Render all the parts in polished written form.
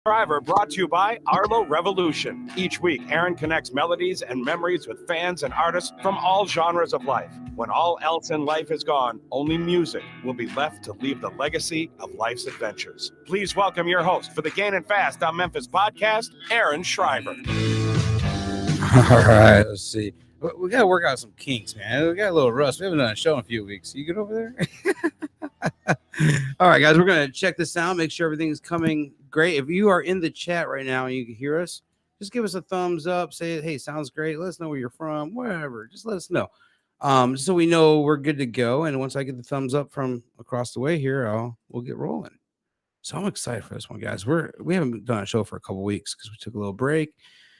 Driver brought to you by Arlo Revolution. Each week, Aaron connects melodies and memories with fans and artists from all genres of life. When all else in life is gone, only music will be left to leave the legacy of life's adventures. Please welcome your host for the Gainin Fast on Memphis podcast, Aaron Shriver. All right, let's see. We got to work out some kinks, man. We got a little rust. We haven't done a show in a few weeks. You good over there? All right, guys, we're going to check this out, make sure everything's coming great. If you are in the chat right now and you can hear us, just give us a thumbs up. Say, hey, sounds great. Let us know where you're from, wherever. Just let us know. So we know we're good to go. And once I get the thumbs up from across the way here, we'll get rolling. So I'm excited for this one, guys. We haven't done a show for a couple weeks because we took a little break.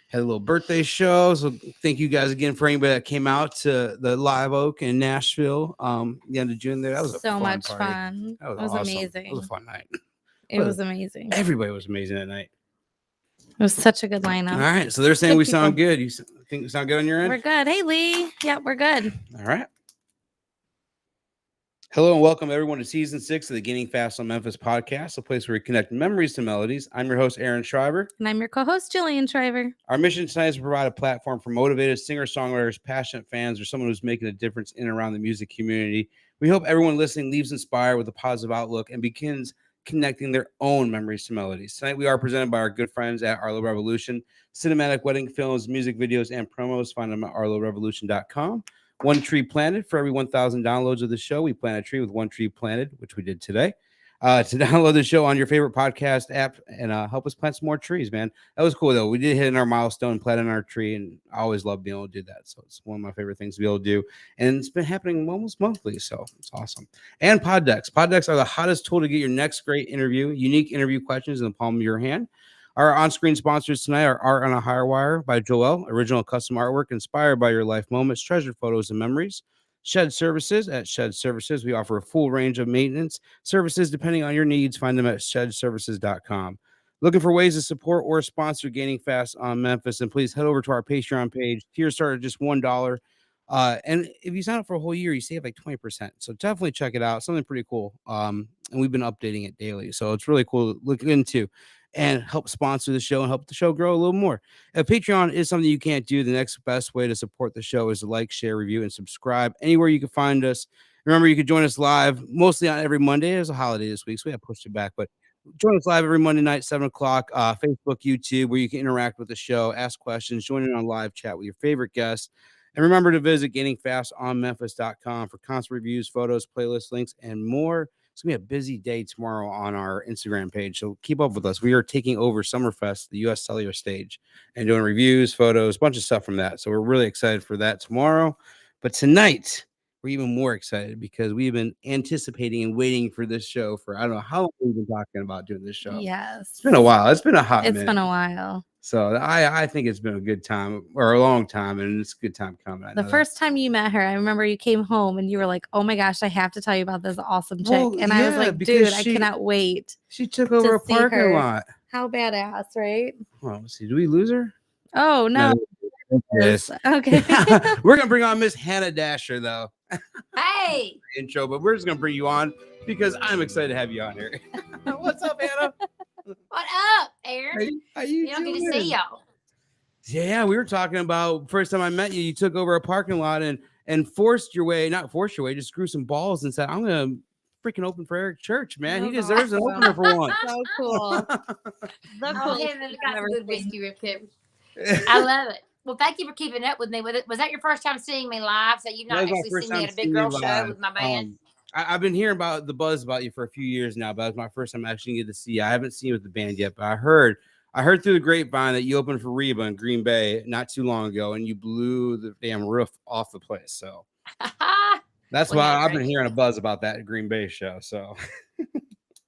Had a little birthday show. So thank you guys again for anybody that came out to the Live Oak in Nashville the end of June there. That was so much fun. That was awesome. amazing. It was a fun night. It was amazing. Everybody was amazing that night. It was such a good lineup. All right. So they're saying good we people. Sound good. You think we sound good on your end? We're good. Hey, Lee. Yeah, we're good. All right. Hello and welcome everyone to season 6 of the Gainin Fast on Memphis podcast, a place where we connect memories to melodies. I'm your host, Aaron Shriver. And I'm your co-host, Jillian Shriver. Our mission tonight is to provide a platform for motivated singer-songwriters, passionate fans, or someone who's making a difference in and around the music community. We hope everyone listening leaves inspired with a positive outlook and begins connecting their own memories to melodies. Tonight, we are presented by our good friends at Arlo Revolution. Cinematic wedding films, music videos, and promos. Find them at arlorevolution.com. One tree planted. For every 1,000 downloads of the show, we plant a tree with one tree planted, which we did today. To download the show on your favorite podcast app and help us plant some more trees, man. That was cool, though. We did hit in our milestone, planting our tree, and I always love being able to do that. So it's one of my favorite things to be able to do. And it's been happening almost monthly, so it's awesome. And pod decks. Pod decks are the hottest tool to get your next great interview, unique interview questions in the palm of your hand. Our on-screen sponsors tonight are Art on a Higher Wire by Joel, original custom artwork inspired by your life moments, treasured photos, and memories. Shed Services. At Shed Services, we offer a full range of maintenance services depending on your needs. Find them at shedservices.com. Looking for ways to support or sponsor Gainin Fast on Memphis, and please head over to our Patreon page. Tiers start at just $1. And if you sign up for a whole year, you save like 20%. So definitely check it out. Something pretty cool. And we've been updating it daily. So it's really cool to look into and help sponsor the show and help the show grow a little more. If Patreon is something you can't do, the next best way to support the show is to like, share, review, and subscribe anywhere you can find us. Remember, you can join us live mostly on every Monday. There's a holiday this week, so we have pushed it back, but join us live every Monday night, 7 o'clock, Facebook, YouTube, where you can interact with the show, ask questions, join in on live chat with your favorite guests. And remember to visit GainingFastOnMemphis.com for concert reviews, photos, playlists, links, and more. It's going to be a busy day tomorrow on our Instagram page, so keep up with us. We are taking over Summerfest, the U.S. Cellular Stage, and doing reviews, photos, a bunch of stuff from that. So we're really excited for that tomorrow. But tonight, we're even more excited because we've been anticipating and waiting for this show for, I don't know how long we've been talking about doing this show. Yes. It's been a while. It's been a hot minute. It's been a while. So I think it's been a good time or a long time, and it's a good time coming. The first time you met her, I remember you came home and you were like, oh my gosh, I have to tell you about this awesome chick. Well, and I was like, dude, I cannot wait. She took over a parking lot. How badass, right? Well, let's see. Do we lose her? Oh, no. Yes. Okay. We're going to bring on Miss Hannah Dasher, though. Hey. Intro, but we're just going to bring you on because I'm excited to have you on here. What's up, Hannah? What up, Aaron? How you don't doing? get to see y'all. Yeah, we were talking about first time I met you. You took over a parking lot and not forced your way, just grew some balls and said, "I'm gonna freaking open for Eric Church, man. He deserves an opener for once." So cool. Oh, him and got some good whiskey real quick. I love it. Well, thank you for keeping up with me. Was that your first time seeing me live? So you've not actually seen me at a big girl show with my band? I've been hearing about the buzz about you for a few years now, but that was my first time actually getting to see you. I haven't seen you with the band yet, but I heard through the grapevine that you opened for Reba in Green Bay not too long ago, and you blew the damn roof off the place. So that's why I've been hearing a buzz about that Green Bay show. So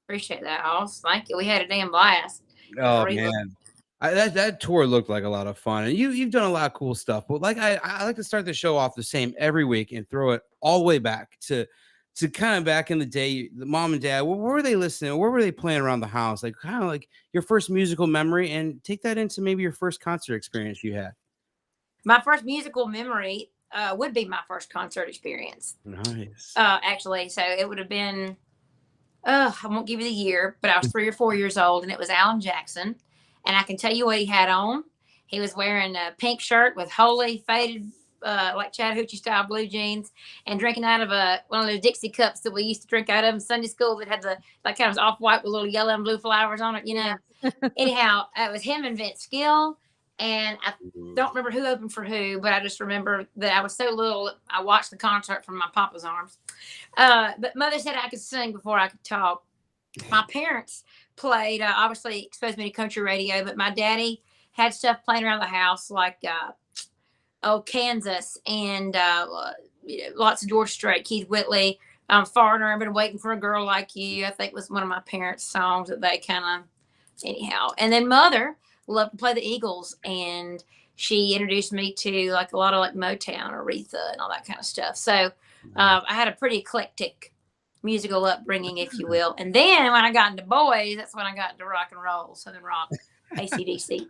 appreciate that, Hoss. Thank you. We had a damn blast. Oh man. That tour looked like a lot of fun, and you've done a lot of cool stuff. But like I like to start the show off the same every week and throw it all the way back to kind of back in the day, the mom and dad, where were they listening? Where were they playing around the house? Like kind of like your first musical memory, and take that into maybe your first concert experience you had. My first musical memory would be my first concert experience. Nice. Actually, so it would have been, I won't give you the year, but I was 3 or 4 years old, and it was Alan Jackson. And I can tell you what he had on. He was wearing a pink shirt with wholly faded, like Chattahoochee style blue jeans, and drinking out of one of those Dixie cups that we used to drink out of in Sunday school that had the like kind of off white with little yellow and blue flowers on it, you know. Anyhow, it was him and Vince Gill, and I don't remember who opened for who, but I just remember that I was so little. I watched the concert from my papa's arms. But Mother said I could sing before I could talk. My parents played, obviously exposed me to country radio, but my daddy had stuff playing around the house like Kansas and lots of George Strait, Keith Whitley, Foreigner, I've Been Waiting for a Girl Like You, I think was one of my parents' songs that they kind of, anyhow. And then Mother loved to play the Eagles, and she introduced me to like a lot of like Motown, Aretha, and all that kind of stuff. So I had a pretty eclectic musical upbringing, if you will. And then when I got into boys, that's when I got into rock and roll, Southern rock, AC/DC.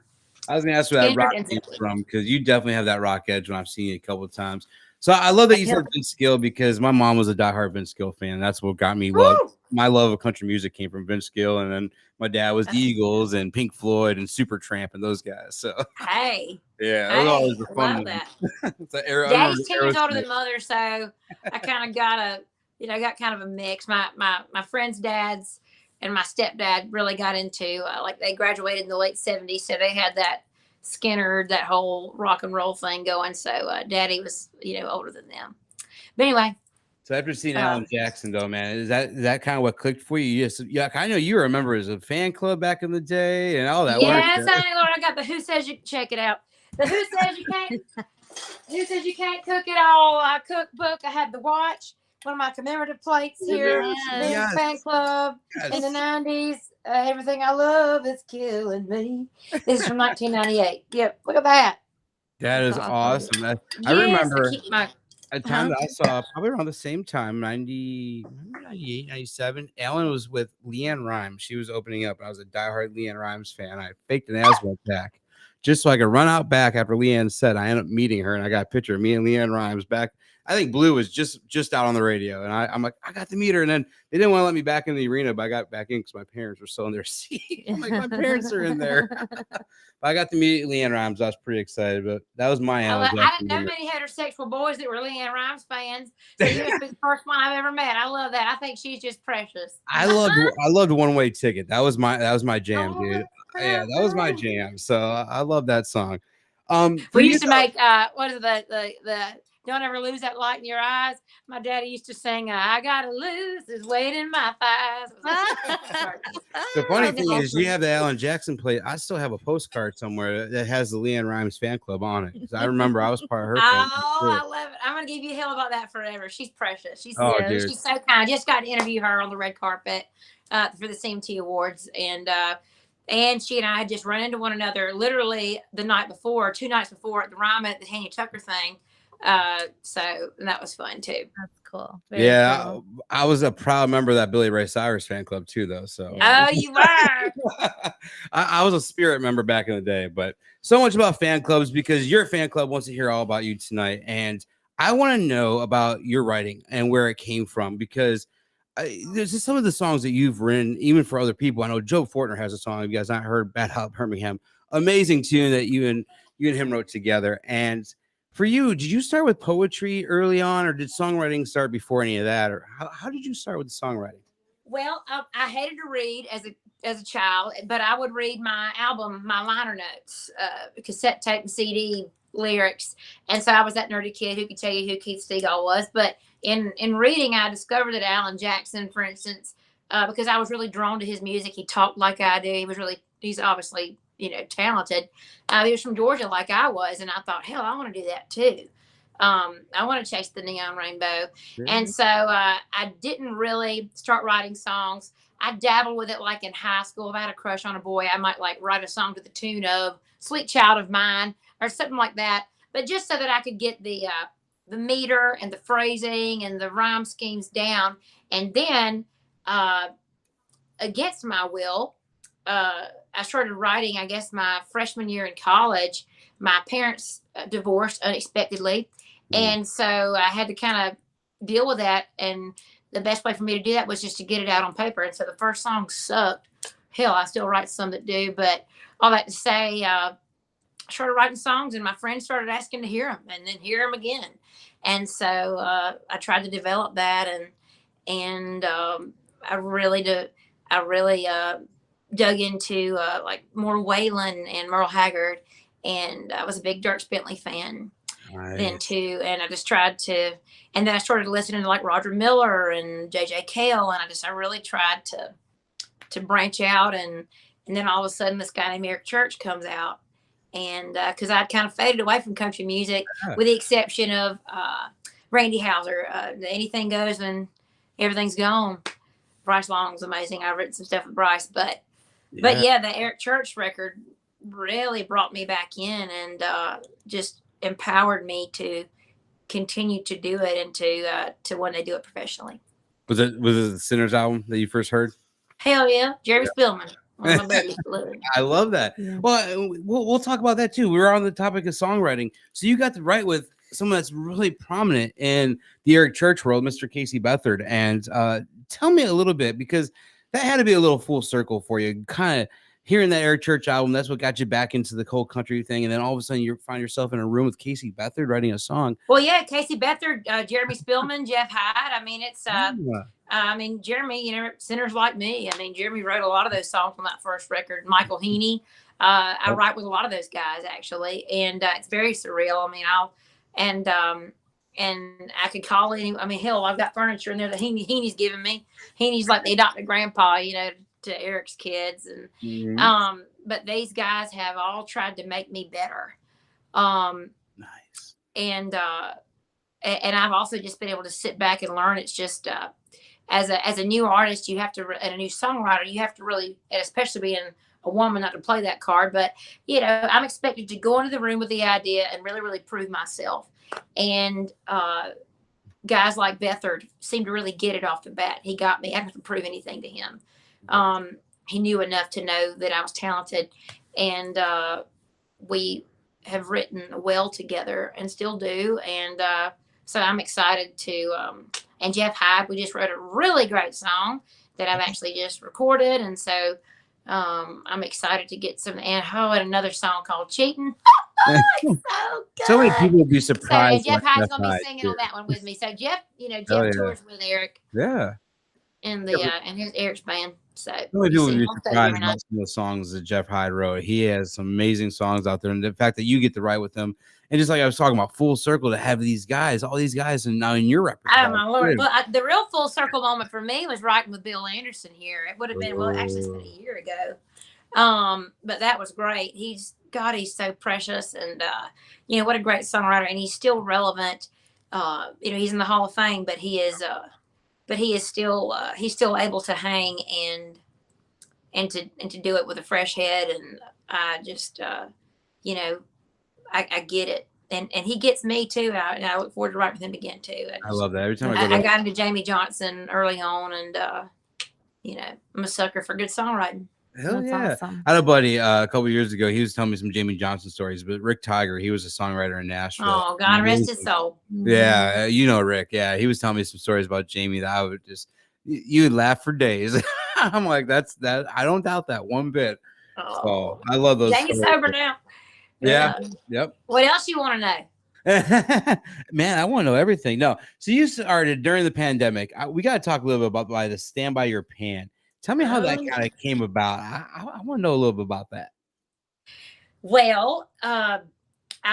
I was going to ask where that rock came from, because you definitely have that rock edge when I've seen you a couple of times. So I love that you said Vince Gill, because my mom was a diehard Vince Gill fan. That's what got me my love of country music came from Vince Gill, and then my dad was the Eagles and Pink Floyd and Supertramp and those guys. So hey, yeah, it was always the fun. Love that. Daddy's 10 years older than Mother, so I kind of got kind of a mix. My friends' dads and my stepdad really got into like they graduated in the late 70s, so they had that Skinner, that whole rock and roll thing going. So Daddy was older than them. But anyway. So after seeing Alan Jackson, though, man, is that kind of what clicked for you? Yeah, I know you remember as a fan club back in the day and all that. Yes, I got the Who Says You. Check it out. The Who Says You Can't. Who Says You Can't Cook It All cookbook. I had the watch. One of my commemorative plates here. Yes. Fan club in the 90s. Everything I love is killing me. This is from 1998. Yep, look at that. That is awesome. I remember a time that I saw probably around the same time, 98, 97. Ellen was with Leanne Rimes. She was opening up. I was a diehard Leanne Rimes fan. I faked an asthma attack just so I could run out back after Leanne said. I ended up meeting her, and I got a picture of me and Leanne Rimes back. I think Blue was just out on the radio, and I'm like, I got to meet her, and then they didn't want to let me back in the arena, but I got back in because my parents were still in their seat. I'm like, my parents are in there. But I got to meet Leanne Rimes. I was pretty excited, but that was my I didn't know many heterosexual boys that were Leanne Rimes fans. So you must be the first one I've ever met. I love that. I think she's just precious. I loved One Way Ticket. That was my jam, dude. Yeah, that was my jam. So I love that song. We used to make what is the Don't Ever Lose That Light in Your Eyes. My daddy used to sing, I gotta lose this weight in my thighs. The funny thing is, you have the Alan Jackson plate. I still have a postcard somewhere that has the Leanne Rimes fan club on it. Because I remember I was part of her. I love it. I'm gonna give you hell about that forever. She's precious. She's so kind. I just got to interview her on the red carpet for the CMT Awards, and she and I had just run into one another literally the night before, 2 nights before at the Ryman at the Hanny Tucker thing. So that was fun too. That's cool. Very cool. I was a proud member of that Billy Ray Cyrus fan club too, though. So you were. I was a spirit member back in the day, but so much about fan clubs because your fan club wants to hear all about you tonight, and I want to know about your writing and where it came from because there's just some of the songs that you've written, even for other people. I know Joe Fortner has a song. You guys not heard Bad Hop Birmingham, amazing tune that you and him wrote together. And for you, did you start with poetry early on, or did songwriting start before any of that, or how did you start with the songwriting? Well, I hated to read as a child, but I would read my album, my liner notes, cassette tape and CD lyrics, and so I was that nerdy kid who could tell you who Keith Stegall was. But in reading, I discovered that Alan Jackson, for instance, because I was really drawn to his music. He talked like I do. He's obviously talented. He was from Georgia like I was, and I thought, hell, I want to do that too. I want to chase the neon rainbow. And so I didn't really start writing songs. I dabbled with it like in high school. If I had a crush on a boy, I might like write a song to the tune of Sweet Child of Mine or something like that. But just so that I could get the meter and the phrasing and the rhyme schemes down. And then against my will, I started writing, I guess, my freshman year in college. My parents divorced unexpectedly. And so I had to kind of deal with that. And the best way for me to do that was just to get it out on paper. And so the first song sucked. hell, I still write some that do. But all that to say, I started writing songs, and my friends started asking to hear them, and then hear them again. And so I tried to develop that, and I really dug into like more Waylon and Merle Haggard, and I was a big Dierks Bentley fan then too. And I just tried to, and then I started listening to like Roger Miller and J.J. Cale, and I really tried to branch out, and then all of a sudden this guy named Eric Church comes out, and because I'd kind of faded away from country music, with the exception of Randy Houser, Anything Goes and Everything's Gone. Bryce Long's amazing. I've written some stuff with Bryce, but yeah, the Eric Church record really brought me back in, and just empowered me to continue to do it, and to one day do it professionally. Was it the Sinners album that you first heard? Hell yeah, Jeremy Spillman. One of my buddies. I love that. Yeah. Well, we'll talk about that too. We were on the topic of songwriting, so you got to write with someone that's really prominent in the Eric Church world, Mr. Casey Beathard. And tell me a little bit, because that had to be a little full circle for you, kind of hearing that Eric Church album. That's what got you back into the cold country thing, and then all of a sudden you find yourself in a room with Casey Beathard writing a song. Well, yeah, Casey Beathard, Jeremy Spillman, Jeff Hyde. I mean, it's Jeremy, Sinners Like Me. I mean, Jeremy wrote a lot of those songs on that first record. Michael Heaney. I write with a lot of those guys actually, and it's very surreal. I mean, and I could call any. I mean, hell, I've got furniture in there that Heaney's given me. Heaney's like the adopted grandpa, to Eric's kids, and but these guys have all tried to make me better. Nice. And I've also just been able to sit back and learn. It's just as a new artist, you have to, and a new songwriter, you have to really, and especially being a woman, not to play that card, but I'm expected to go into the room with the idea and really, really prove myself. And guys like Beathard seem to really get it off the bat. He got me. I didn't have to prove anything to him. He knew enough to know that I was talented, and we have written well together and still do. And so I'm excited to, and Jeff Hyde, we just wrote a really great song that I've actually just recorded. And so I'm excited to get some, and another song called Cheating. Oh, it's so good. So many people would be surprised. So, and Jeff Hyde's going to be singing on that one with me. So Jeff, Jeff tours with Eric. Yeah. And and his Eric's band. So many people would be surprised about some of the songs that Jeff Hyde wrote. He has some amazing songs out there, and the fact that you get to write with them, and just like I was talking about, full circle to have these guys, all these guys, and now in your repertoire. Oh my Lord! Well, the real full circle moment for me was writing with Bill Anderson here. It would have been actually it's been a year ago. But that was great. He's so precious, and what a great songwriter, and he's still relevant. He's in the Hall of Fame, but he is still he's still able to hang and to do it with a fresh head. And I just I get it, and he gets me too. And I look forward to writing with him again too. I love that. Every time I got into Jamie Johnson early on, and I'm a sucker for good songwriting. Hell That's yeah. awesome. I had a buddy a couple of years ago. He was telling me some Jamie Johnson stories, but Rick Tiger, he was a songwriter in Nashville. Oh, God rest his soul. Yeah, Rick. Yeah, he was telling me some stories about Jamie that I would just, you would laugh for days. I'm like, that's that. I don't doubt that one bit. Oh. So I love those. Jamie's sober now. Yeah. Yep. What else you want to know? Man, I want to know everything. No, so you started during the pandemic. We got to talk a little bit about the Stand By Your Pan. Tell me how that kind of came about. I want to know a little bit about that. Well, I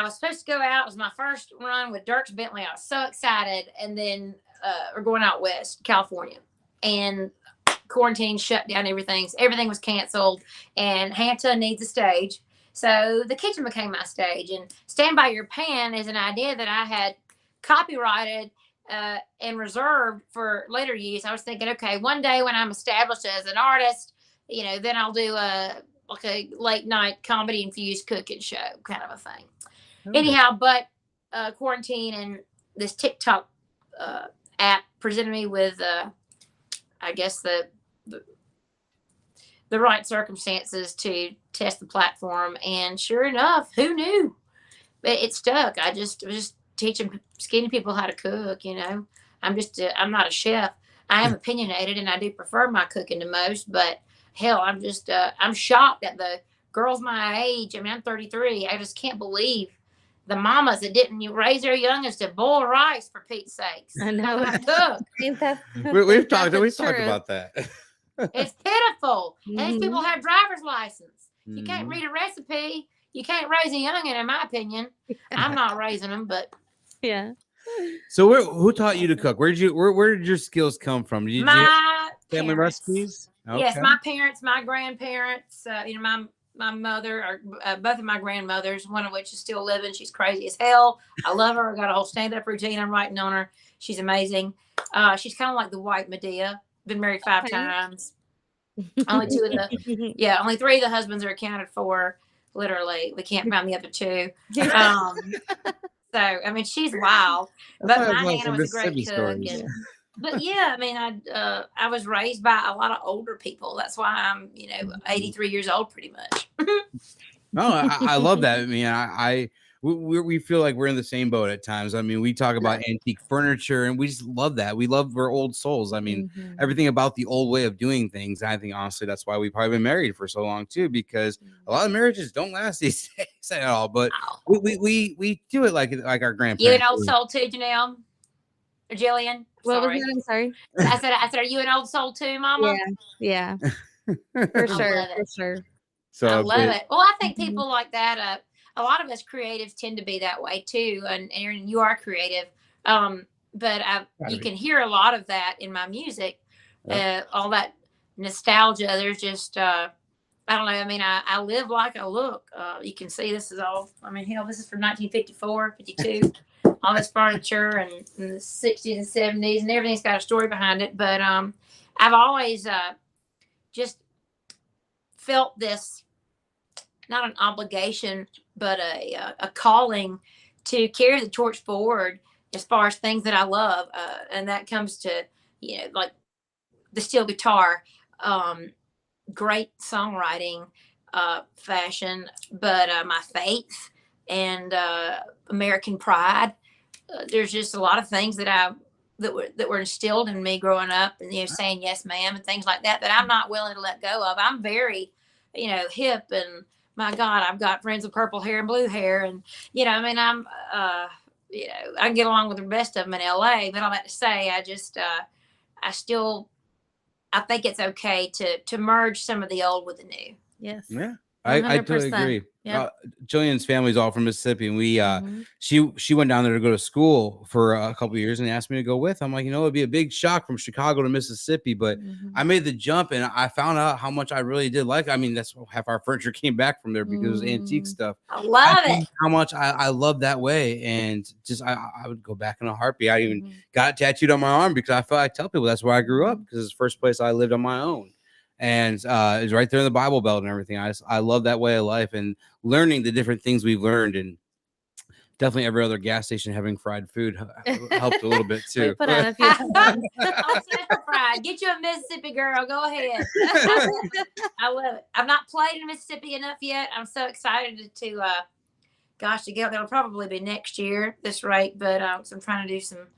was supposed to go out. It was my first run with Dierks Bentley. I was so excited. And then we're going out west, California. And quarantine shut down everything. So everything was canceled. And Hanta needs a stage. So the kitchen became my stage. And Stand By Your Pan is an idea that I had copyrighted and reserved for later use. I was thinking, okay, one day when I'm established as an artist, then I'll do a late night comedy infused cooking show kind of a thing. Anyhow, but quarantine and this TikTok app presented me with, I guess the right circumstances to test the platform, and sure enough, who knew? But it stuck. I was just teaching skinny people how to cook. I'm not a chef. I am opinionated, and I do prefer my cooking to most, but hell, I'm just I'm shocked at the girls my age. I mean, I'm 33. I just can't believe the mamas that didn't raise their youngest to boil rice, for Pete's sakes. I know. Cook. Ain't that We've talked the we've talked truth? about that. It's pitiful. And these Mhm. people have driver's license. You can't Mhm. read a recipe. You can't raise a youngin', in my opinion. I'm not raising them, but Yeah. So who taught you to cook? Where did your skills come from? Did you have my family parents. recipes? Yes, Okay. my parents, my grandparents, my mother, or both of my grandmothers, one of which is still living. She's crazy as hell. I love her. I got a whole stand-up routine I'm writing on her. She's amazing. She's kind of like the white Medea. Been married 5 Okay. times. Only 2 of the, only 3 of the husbands are accounted for. Literally, we can't find the other 2. So I mean, she's wild. That's But why I my love Nana some was a great Mississippi cook, stories. and but yeah, I mean, I was raised by a lot of older people. That's why I'm 83 years old, pretty much. No, I love that. I mean, we feel like we're in the same boat at times. I mean, we talk about antique furniture, and we just love that. We're old souls. I mean, Mhm. everything about the old way of doing things. I think honestly, that's why we've probably been married for so long too, because a lot of marriages don't last these days at all. But Wow. we do it like our grandparents. You an old did. soul too, Janelle or Jillian? What was Sorry, that? I'm sorry. I said, are you an old soul too, Mama? Yeah. For sure. love For it. sure. So I love but- it. Well, I think Mhm. people like that. A lot of us creatives tend to be that way too, and Aaron, you are creative. But you can hear a lot of that in my music. All that nostalgia. There's just I don't know. I mean, I live like I look. You can see this is all. I mean, hell, this is from 1954, 52. All this furniture and in the 60s and 70s, and everything's got a story behind it. But I've always just felt this, not an obligation, but a calling to carry the torch forward as far as things that I love. And that comes to, like the steel guitar, great songwriting, fashion, but my faith and American pride. There's just a lot of things that were instilled in me growing up, and saying yes, ma'am, and things like that I'm not willing to let go of. I'm very, hip, and my God, I've got friends with purple hair and blue hair, and I mean, I'm, I can get along with the best of them in LA. But I'm about to say, I think it's okay to merge some of the old with the new. Yes. Yeah, I totally 100%. agree. Yeah. Jillian's family's all from Mississippi, and we Mhm. she went down there to go to school for a couple of years and asked me to go with. I'm like, it'd be a big shock from Chicago to Mississippi, but Mhm. I made the jump, and I found out how much I really did like. I mean, that's half our furniture came back from there because it was antique stuff. I love it. How much I love that way, and just I would go back in a heartbeat. I even Mhm. got it tattooed on my arm because I feel like I tell people that's where I grew up, because it's the first place I lived on my own. And it was right there in the Bible Belt and everything. I love that way of life and learning the different things we've learned, and definitely every other gas station having fried food helped a little bit We too. put on a few times. I'll stir fry. Get you a Mississippi girl. Go ahead. I love it. I've not played in Mississippi enough yet. I'm so excited to get. That'll probably be next year at this rate. But so I'm trying to do some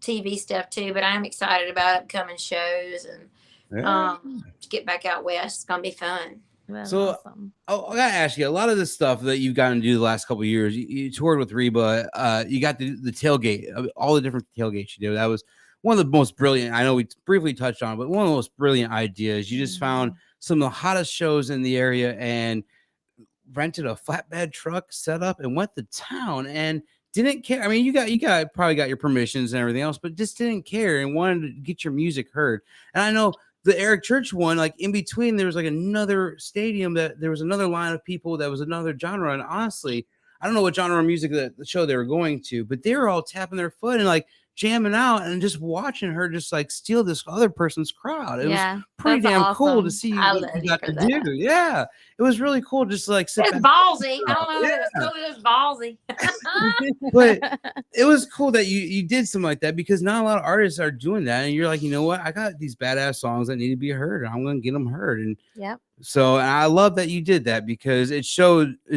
TV stuff too. But I am excited about upcoming shows and to get back out west. It's gonna be fun. That's So- awesome. Oh, I gotta ask you, a lot of this stuff that you've gotten to do the last couple of years, you toured with Reba, you got the tailgate, all the different tailgates you did. That was one of the most brilliant. I know we briefly touched on it, but one of the most brilliant ideas. You just found some of the hottest shows in the area and rented a flatbed truck, set up, and went to town and didn't care. I mean, you probably got your permissions and everything else, but just didn't care and wanted to get your music heard. And I know the Eric Church one, like in between, there was like another stadium that there was another line of people that was another genre. And honestly, I don't know what genre of music that the show they were going to, but they were all tapping their foot and like jamming out and just watching her just like steal this other person's crowd. It was pretty that's damn cool to awesome. see I what love you you got for to that. do. Yeah, it was really cool just to like sit It's back. ballsy. I don't know if it was cool. It was ballsy. But it was cool that you did something like that, because not a lot of artists are doing that, and you're like, you know what, I got these badass songs that need to be heard, and I'm gonna get them heard. And Yep. so, and I love that you did that, because it showed who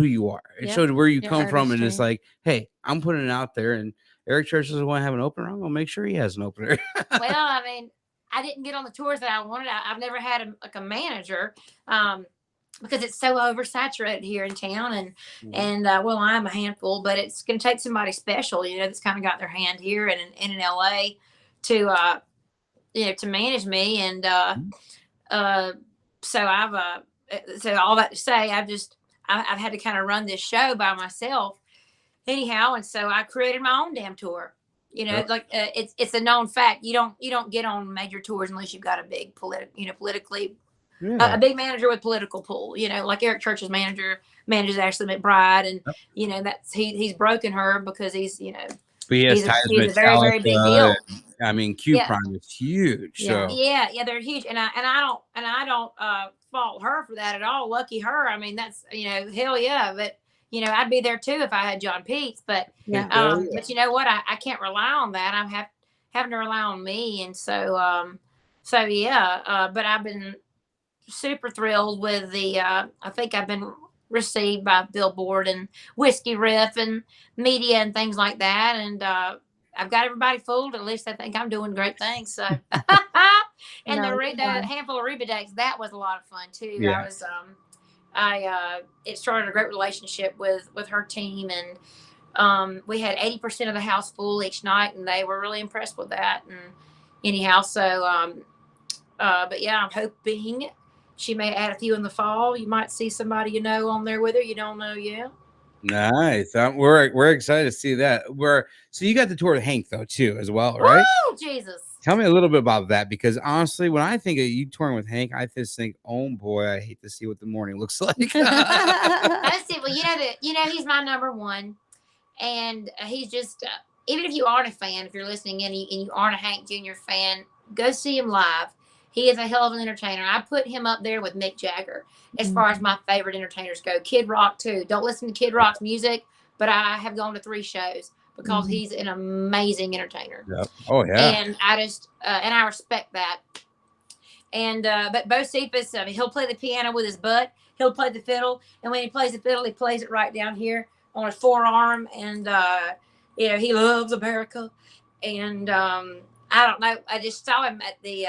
you are. It Yep. showed where you Your come from, and it's artistry. like, hey, I'm putting it out there, and Eric Church doesn't want to have an opener. I'm gonna make sure he has an opener. Well, I mean, I didn't get on the tours that I wanted. I've never had a manager. Because it's so oversaturated here in town, and well, I'm a handful, but it's going to take somebody special, that's kind of got their hand here and in LA to to manage me, and so all that to say, I've had to kind of run this show by myself, anyhow, and so I created my own damn tour. Like it's a known fact. You don't get on major tours unless you've got a big politically. Yeah. A big manager with political pull, like Eric Church's manager manages Ashley McBride, and that's he's broken her because he's But he has ties with a very, very big deal. I mean, Q Prime is huge. Yeah. So Yeah, they're huge, and I don't fault her for that at all. Lucky her. I mean, that's hell yeah. But I'd be there too if I had John Peets. But but you know what? I can't rely on that. I'm having to rely on me, and so but I've been super thrilled with the I think I've been received by Billboard and Whiskey Riff and media and things like that, and I've got everybody fooled. At least I think I'm doing great things. So and the handful of Reba dates, that was a lot of fun too. Yeah. It started a great relationship with her team, and we had 80% of the house full each night, and they were really impressed with that. And anyhow, so but yeah, I'm hoping she may add a few in the fall. You might see somebody on there with her. You don't know yet. Nice. We're excited to see that. So you got the tour with Hank though too as well, right? Oh Jesus! Tell me a little bit about that, because honestly, when I think of you touring with Hank, I just think, oh boy, I hate to see what the morning looks like. That's it. Well, he's my number one, and he's just even if you aren't a fan, if you're listening and you aren't a Hank Jr. fan, go see him live. He is a hell of an entertainer. I put him up there with Mick Jagger as far as my favorite entertainers go. Kid Rock too. Don't listen to Kid Rock's music, but I have gone to 3 shows because he's an amazing entertainer. Yep. Oh yeah. And I just and I respect that. And but Bo Cephas, he'll play the piano with his butt. He'll play the fiddle, and when he plays the fiddle, he plays it right down here on his forearm. And he loves America. And I don't know. I just saw him at the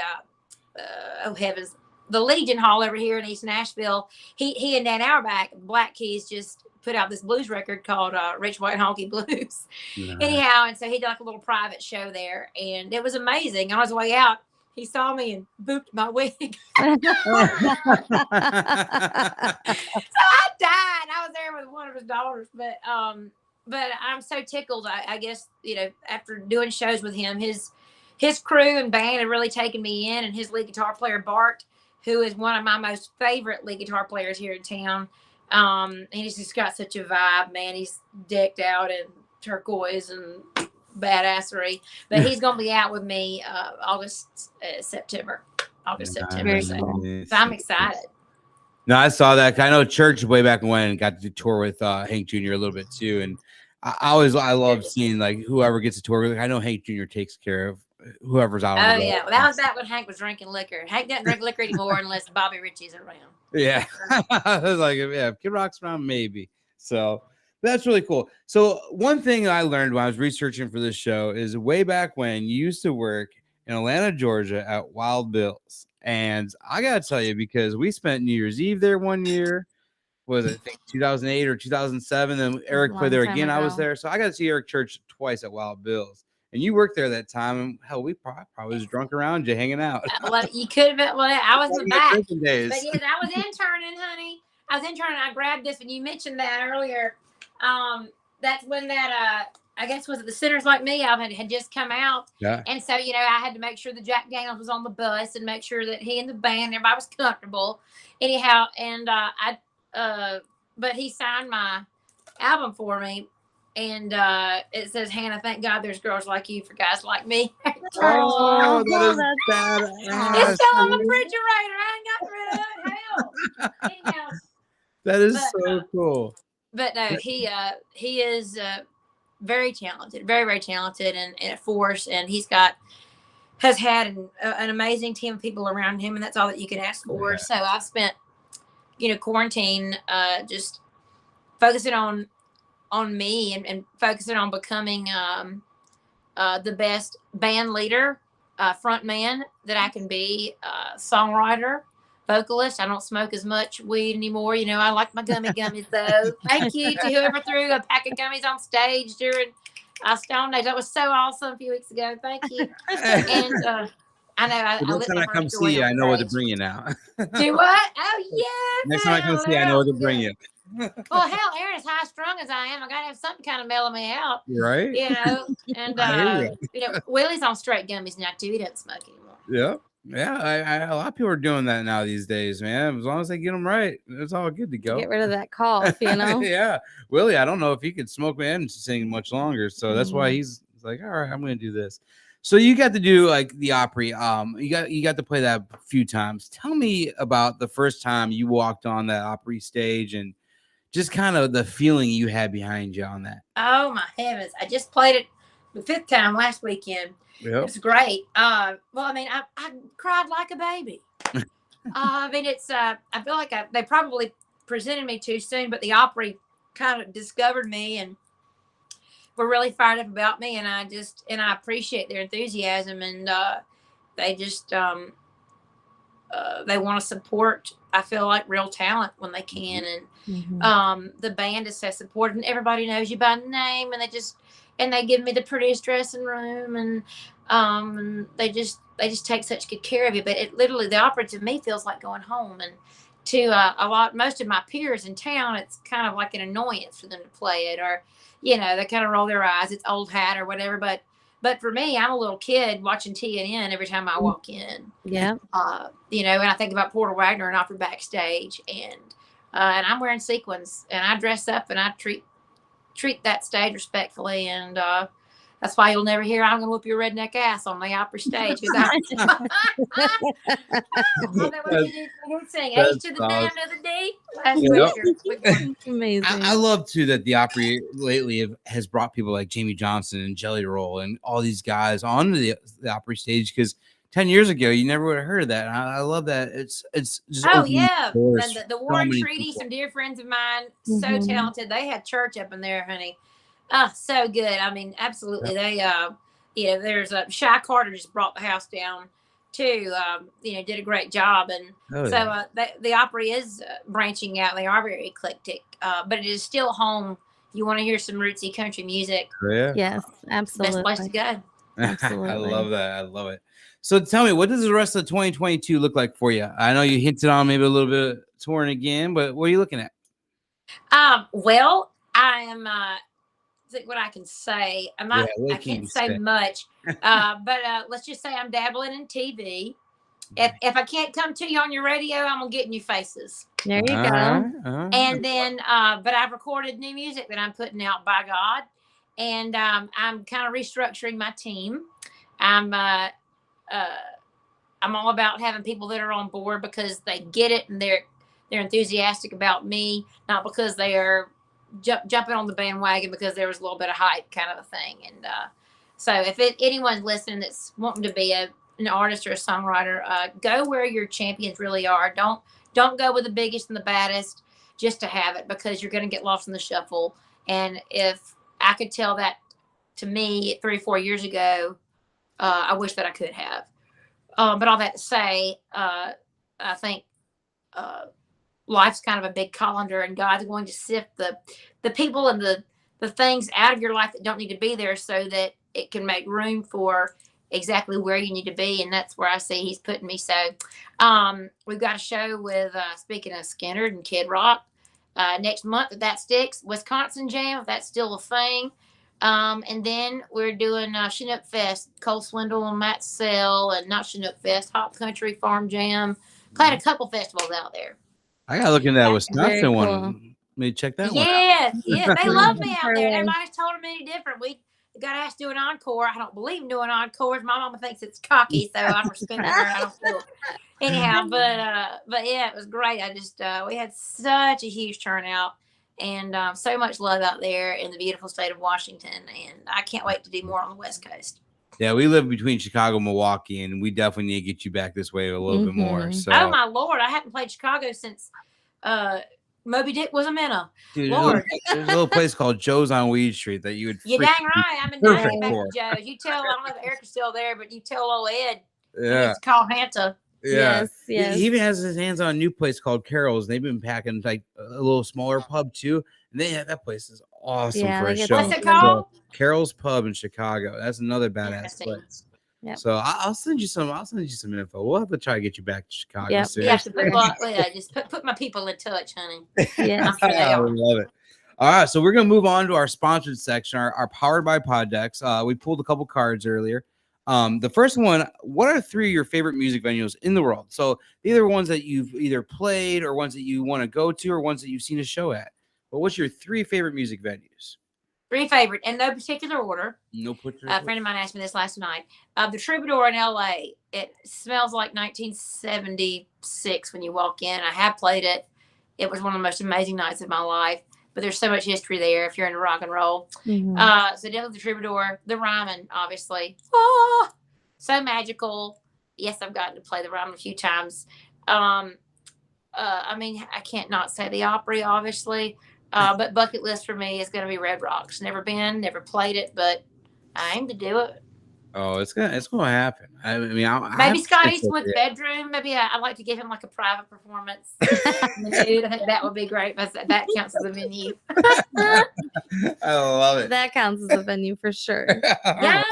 oh heavens, the Legion Hall over here in East Nashville. He and Dan Auerbach, Black Keys, just put out this blues record called Rich White Honky Blues. Nice. Anyhow, and so he did like a little private show there, and it was amazing. On his way out, he saw me and booped my wig. So I died. I was there with one of his daughters, but I'm so tickled. I guess after doing shows with him, his crew and band had really taken me in, and his lead guitar player, Bart, who is one of my most favorite lead guitar players here in town. And he's just got such a vibe, man. He's decked out in turquoise and badassery. But he's going to be out with me September. September. So I'm excited. No, I saw that. I know Church way back when got to tour with Hank Jr. a little bit too. And I love seeing like whoever gets a tour. I know Hank Jr. takes care of whoever's out. Oh yeah, well, that was back when Hank was drinking liquor. Hank doesn't drink liquor anymore unless Bobby Ritchie's around. Yeah, I was like, yeah, if Kid Rock's around, maybe. So that's really cool. So one thing I learned when I was researching for this show is way back when you used to work in Atlanta, Georgia at Wild Bill's, and I gotta tell you, because we spent New Year's Eve there one year. Was it, I think 2008 or 2007? And Eric played there again. I was there, so I got to see Eric Church twice at Wild Bill's. And you worked there that time, and hell, we probably was drunk around you, hanging out. Well, you could have been. Well, I was in the back. Days. But yes, I was interning, honey. I was interning. I grabbed this when you mentioned that earlier. That's when that I guess was it the Sinners Like Me album had just come out. Yeah. And so I had to make sure that Jack Daniels was on the bus and make sure that he and the band, everybody was comfortable. Anyhow, and but he signed my album for me. And it says, Hannah, thank God there's girls like you for guys like me. Oh, that is badass. It's still on the refrigerator. I ain't got rid of it. Hell. Anyhow, that is so cool. But no, he is very talented, very, very talented and a force. And has had an amazing team of people around him. And that's all that you can ask for. Yeah. So I've spent, quarantine just focusing on me and focusing on becoming the best band leader front man that I can be, songwriter, vocalist. I don't smoke as much weed anymore. You know, I like my gummies though. Thank you to whoever threw a pack of gummies on stage during Stone Age. That was so awesome a few weeks ago. Thank you. And I know I Next lit time my I come first see joint you, on I know what to stage. bring you now. Do what? Oh yeah. Next time I come see you, I know what to bring you. Well, hell, Aaron, as high strung as I am, I gotta have something kind of mellow me out. Right? You know, and I hear you know, Willie's on straight gummies now too. He doesn't smoke anymore. Yeah. Yeah, a lot of people are doing that now these days, man. As long as they get them right, it's all good to go. Get rid of that cough, you know. Yeah, Willie, I don't know if he could smoke and sing much longer, so that's why he's like, all right, I'm gonna do this. So you got to do like the Opry. You got to play that a few times. Tell me about the first time you walked on that Opry stage and just kind of the feeling you had behind you on that. Oh my heavens! I just played it the 5th time last weekend. Yep. It was great. Well, I mean, I cried like a baby. I mean, it's I feel like they probably presented me too soon, but the Opry kind of discovered me and were really fired up about me, and I appreciate their enthusiasm, and they just they want to support, I feel like, real talent when they can, and the band is so supportive, and everybody knows you by name, and they give me the prettiest dressing room, and they just take such good care of you. But it literally, the Opera to me feels like going home, and to most of my peers in town, it's kind of like an annoyance for them to play it, or you know, they kind of roll their eyes. It's old hat or whatever, but for me, I'm a little kid watching TNN every time I walk in. Yeah. You know, and I think about Porter Wagner and Opera backstage, and I'm wearing sequins, and I dress up, and I treat that stage respectfully, and that's why you'll never hear "I'm gonna whoop your redneck ass" on the Opera stage, because I know what you did sing H to the damn to the D. Amazing. I love too that the Opry lately has brought people like Jamie Johnson and Jelly Roll and all these guys onto the Opry stage, because 10 years ago you never would have heard of that. And I love that it's just yeah, and the Warren Treaty, some dear friends of mine, so talented. They had church up in there, honey. So good. I mean, absolutely. They you know, there's Shy Carter just brought the house down too. You know, did a great job, and the Opry is branching out. They are very eclectic, but it is still home. If you want to hear some rootsy country music, yes, absolutely, best place to go. Absolutely. I love that. I love it. So tell me, what does the rest of 2022 look like for you? I know you hinted on maybe a little bit of touring again, but what are you looking at? Well, I am. Think what I can say. I can't say much, but let's just say I'm dabbling in TV. If I can't come to you on your radio, I'm gonna get in your faces. There you go. And then, but I've recorded new music that I'm putting out, by God, and I'm kind of restructuring my team. I'm all about having people that are on board because they get it and they're enthusiastic about me, not because they are jumping on the bandwagon because there was a little bit of hype kind of a thing. And so if anyone's listening that's wanting to be an artist or a songwriter, go where your champions really are. Don't go with the biggest and the baddest just to have it, because you're going to get lost in the shuffle. And if I could tell that to me 3 or 4 years ago, I wish that I could have. But all that to say, I think life's kind of a big colander, and God's going to sift the people and the things out of your life that don't need to be there, so that it can make room for exactly where you need to be. And that's where I see He's putting me. So we've got a show with speaking of Skinner and Kid Rock next month at That Sticks Wisconsin Jam, if that's still a thing. And then we're doing Chinook Fest, Cole Swindle and Matt Sell, and not Chinook Fest, Hop Country Farm Jam. Played a couple festivals out there. I gotta look into that Wisconsin cool. one. Maybe check that one out. Yeah, they love me out there. Everybody's told them any different. We got asked to do an encore. I don't believe in doing encores. My mama thinks it's cocky, so I'm respecting her. I don't feel anyhow. But yeah, it was great. I just we had such a huge turnout, and so much love out there in the beautiful state of Washington, and I can't wait to do more on the West Coast. Yeah, we live between Chicago and Milwaukee, and we definitely need to get you back this way a little bit more. So. Oh my Lord, I haven't played Chicago since Moby Dick was a minnow. Dude, Lord. there's a little place called Joe's on Weed Street that you would. You dang right. I'm in perfect back for. to Joe's. You tell, I don't know if Erica's still there, but you tell old Ed. Yeah. It's called Hanta. Yeah. Yes. He even has his hands on a new place called Carol's. They've been packing like a little smaller pub too. And that place is awesome Yeah, for they a get show. What's it called? Carol's Pub in Chicago. That's another badass Interesting. place. Yep. So I'll send you some. I'll send you some info. We'll have to try to get you back to Chicago. Yep. Soon. You have to just put my people in touch, honey. Yeah. I'm sure they I are. love it. All right, so we're gonna move on to our sponsored section, our powered by Pod decks. We pulled a couple cards earlier. The first one: what are 3 of your favorite music venues in the world? So either ones that you've either played, or ones that you want to go to, or ones that you've seen a show at. But what's your 3 favorite music venues? 3 favorite, in no particular order. No put. A friend of mine asked me this last night. The Troubadour in LA. It smells like 1976 when you walk in. I have played it. It was one of the most amazing nights of my life. But there's so much history there if you're into rock and roll. Mhm. So definitely the Troubadour, the Ryman, obviously. Oh, so magical. Yes, I've gotten to play the Ryman a few times. I mean, I can't not say the Opry, obviously. But bucket list for me is going to be Red Rocks. Never been, never played it, but I aim to do it. Oh, it's gonna happen. I mean, Maybe Scott Eastwood's bedroom. Maybe I'd like to give him like a private performance. Dude, I think that would be great. That counts as a venue. I love it. That counts as a venue for sure. Yes.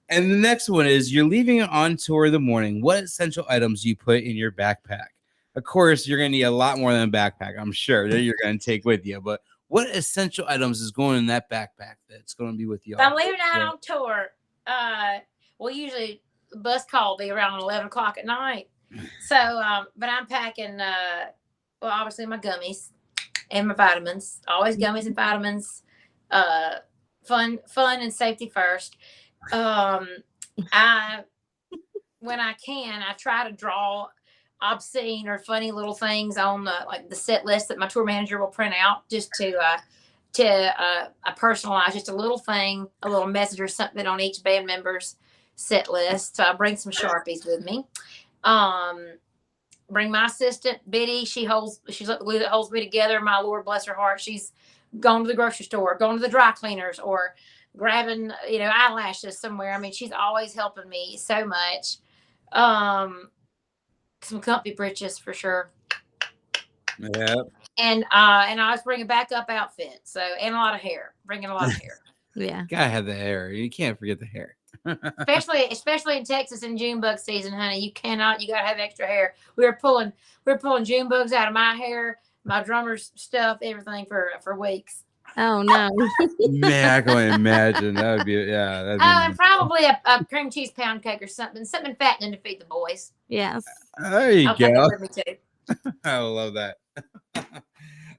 And the next one is: you're leaving on tour in the morning. What essential items do you put in your backpack? Of course, you're going to need a lot more than a backpack, I'm sure, that you're going to take with you. But what essential items is going in that backpack that's going to be with you? If I'm leaving out on tour, well, usually the bus call will be around 11 o'clock at night. So, but I'm packing, well, obviously my gummies and my vitamins. Always gummies and vitamins. Fun and safety first. When I can, I try to draw obscene or funny little things on like the set list that my tour manager will print out, just to personalize just a little thing, a little message or something on each band member's set list. So I bring some Sharpies with me. Bring my assistant Biddy. She's the glue that holds me together. My Lord bless her heart. She's gone to the grocery store, going to the dry cleaners, or grabbing eyelashes somewhere. I mean, she's always helping me so much. Some comfy britches for sure. Yeah. And I always bring a backup outfit. So, and a lot of hair. Bringing a lot of hair. Yeah. Gotta have the hair. You can't forget the hair. especially in Texas in June bug season, honey. You gotta have extra hair. We're pulling June bugs out of my hair, my drummer's stuff, everything for weeks. Oh no. Man, I can only imagine. That would be And probably a cream cheese pound cake or something fattening to feed the boys. Yes. There you I'll take go. it with me too. I love that.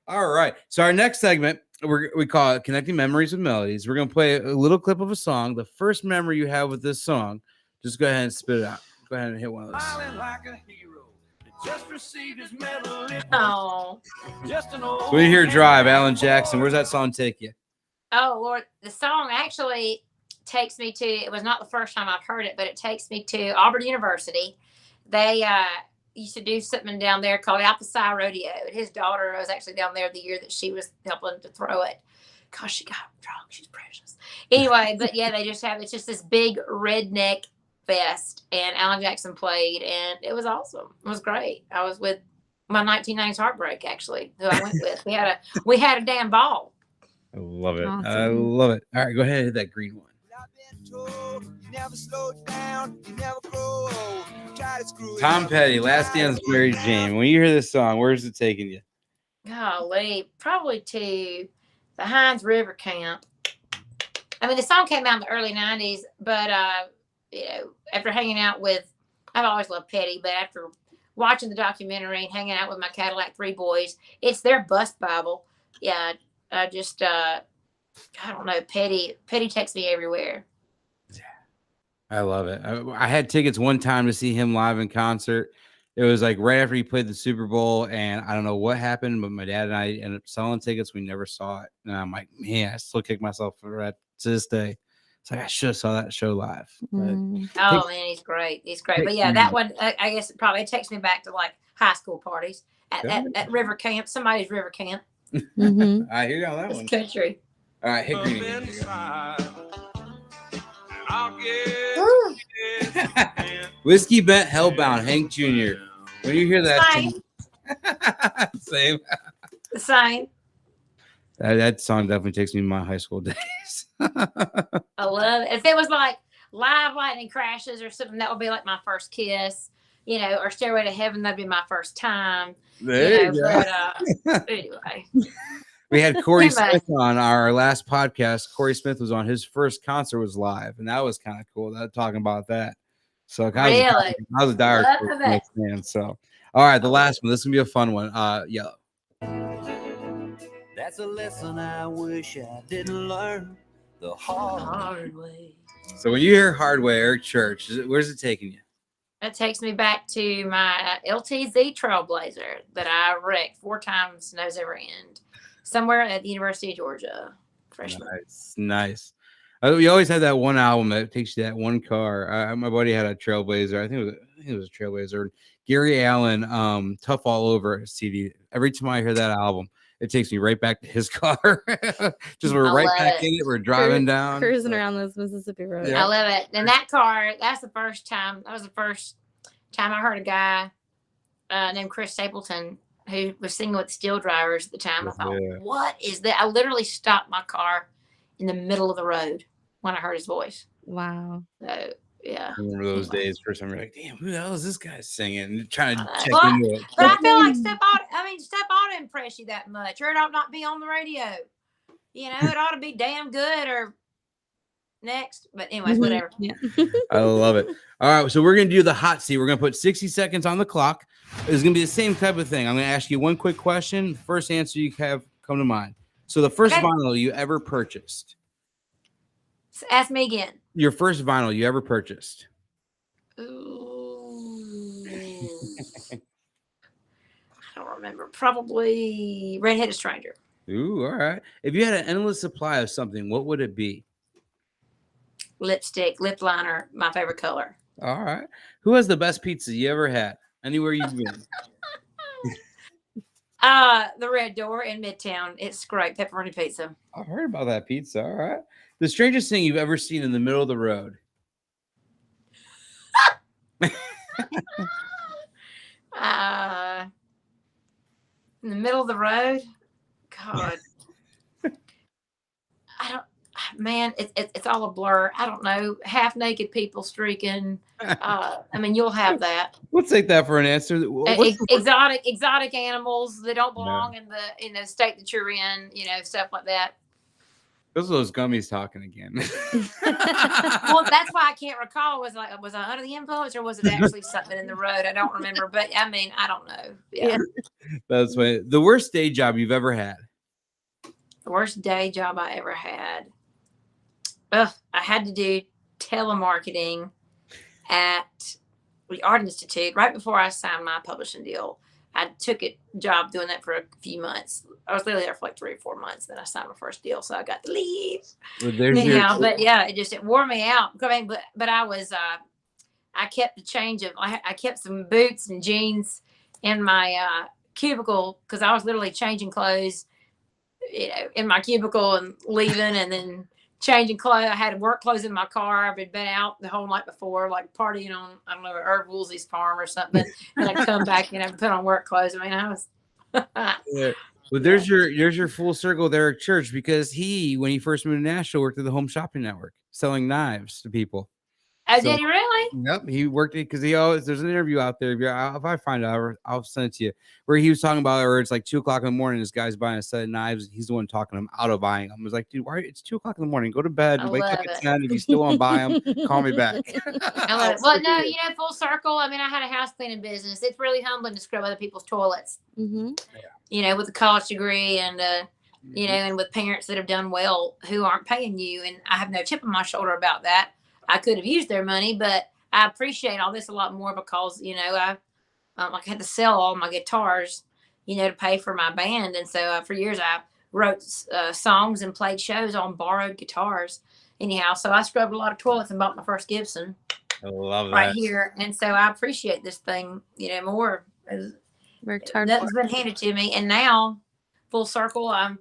All right. So our next segment, we call it Connecting Memories with Melodies. We're going to play a little clip of a song. The first memory you have with this song, just go ahead and spit it out. Go ahead and hit one of those. Just received his medal. Oh. Just an old So we hear Drive, Alan Jackson. Where's that song take you? Oh, Lord. The song actually takes me to, it was not the first time I've heard it, but it takes me to Auburn University. They used to do something down there called Alpha Psi Rodeo. And his daughter was actually down there the year that she was helping to throw it. Gosh, she got drunk. She's precious. Anyway, but yeah, it's just this big redneck fest, and Alan Jackson played, and it was awesome. It was great. I was with my 1990s Heartbreak, actually, who I went with. We had a damn ball. I love it. Awesome. I love it. All right, go ahead and hit that green one. Tom Petty, Last Dance with Mary Jane. When you hear this song, where's it taking you? Golly, probably to the Hines River Camp. I mean, the song came out in the early 90s, but after hanging out with, I've always loved Petty, but after watching the documentary and hanging out with my Cadillac 3 boys, it's their bus Bible. Yeah, I don't know. Petty takes me everywhere. I love it. I had tickets one time to see him live in concert. It was like right after he played the Super Bowl, and I don't know what happened, but my dad and I ended up selling tickets. We never saw it. And I'm like, man, I still kick myself for that to this day. It's like I should have saw that show live. Mm. Oh, man, he's great. He's great. But yeah, that one, I guess it probably takes me back to like high school parties. at river camp, somebody's river camp. Mhm. I hear you on that It's one. country. All right, hit green again. Whiskey Bent Hellbound, Hank Jr. When you hear that, same. The same. That song definitely takes me to my high school days. I love it. If it was like Live Lightning Crashes or something, that would be like my first kiss, or Stairway to Heaven, that'd be my first time. There you go. But anyway. We had Corey Smith on our last podcast. Corey Smith was on. His first concert was live, and that was kind of cool. Talking about that. So I was a dire Smith fan. So, all right, the last one. This is gonna be a fun one. Yellow. That's a lesson I wish I didn't learn the hard way. So when you hear Hard Way, Eric Church, where's it taking you? It takes me back to my LTZ Trailblazer that I wrecked 4 times, nose ever end, somewhere at the University of Georgia. Freshman. Nice. We always had that one album that takes you that one car. My buddy had a Trailblazer. I think it was a Trailblazer. Gary Allen, Tough All Over CD. Every time I hear that album, it takes me right back to his car. Just we're right back in it. We're driving down, cruising around those Mississippi roads. Yeah. I love it. And that car, that was the first time I heard a guy named Chris Stapleton who was singing with Steel Drivers at the time. I thought, what is that? I literally stopped my car in the middle of the road when I heard his voice. Wow. So, yeah. I remember those days. First time you're like, damn, who the hell is this guy singing? And trying to check into it. But I feel like Step ought to impress you that much, or it ought not be on the radio. It ought to be damn good or next. But anyways, whatever. Yeah. I love it. All right, so we're gonna do the hot seat. We're gonna put 60 seconds on the clock. It's gonna be the same type of thing. I'm gonna ask you one quick question. First answer you have come to mind. So the first vinyl you ever purchased. So ask me again. Your first vinyl you ever purchased. Ooh. I don't remember. Probably Red-Headed Stranger. Ooh, all right. If you had an endless supply of something, what would it be? Lipstick, lip liner, my favorite color. All right. Who has the best pizza you ever had? Anywhere you've been? The Red Door in Midtown. It's great. Pepperoni pizza. I've heard about that pizza. All right. The strangest thing you've ever seen in the middle of the road? In the middle of the road? God. It's all a blur. I don't know. Half naked people streaking. You'll have that. We'll take that for an answer. Exotic animals that don't belong in the state that you're in, stuff like that. Those are those gummies talking again. Well, that's why I can't recall. Was I under the influence, or was it actually something in the road? I don't remember. But I don't know. Yeah. That's right. The worst day job you've ever had. The worst day job I ever had. I had to do telemarketing at the Art Institute right before I signed my publishing deal. I took a job doing that for a few months. I was literally there for like 3 or 4 months. Then I signed my first deal, so I got to leave. But yeah, it wore me out. But I was I kept the change of I kept some boots and jeans in my cubicle because I was literally changing clothes, in my cubicle and leaving, and then changing clothes. I had work clothes in my car. I've been out the whole night before, like partying on, I don't know, Irv Woolsey's farm or something. And I'd come back and I'd put on work clothes. I was. Yeah. Well, there's your full circle there at church, because when he first moved to Nashville, worked at the Home Shopping Network selling knives to people. Oh, did he really? Yep, he worked it because there's an interview out there. If I find out, I'll send it to you, where he was talking about where it's like 2:00 in the morning. This guy's buying a set of knives. He's the one talking him out of buying them. I was like, dude, why? It's 2:00 in the morning. Go to bed. Wake up at 10. If you still want to buy them, call me back. I love it. Well, no, full circle. I had a house cleaning business. It's really humbling to scrub other people's toilets. Mm-hmm. With a college degree and and with parents that have done well who aren't paying you, and I have no chip on my shoulder about that. I could have used their money, but I appreciate all this a lot more because, I had to sell all my guitars, to pay for my band. And so for years I wrote songs and played shows on borrowed guitars. Anyhow, so I scrubbed a lot of toilets and bought my first Gibson. I love that. Right here. And so I appreciate this thing, more. Worked hard. Nothing's been handed to me, and now full circle, I'm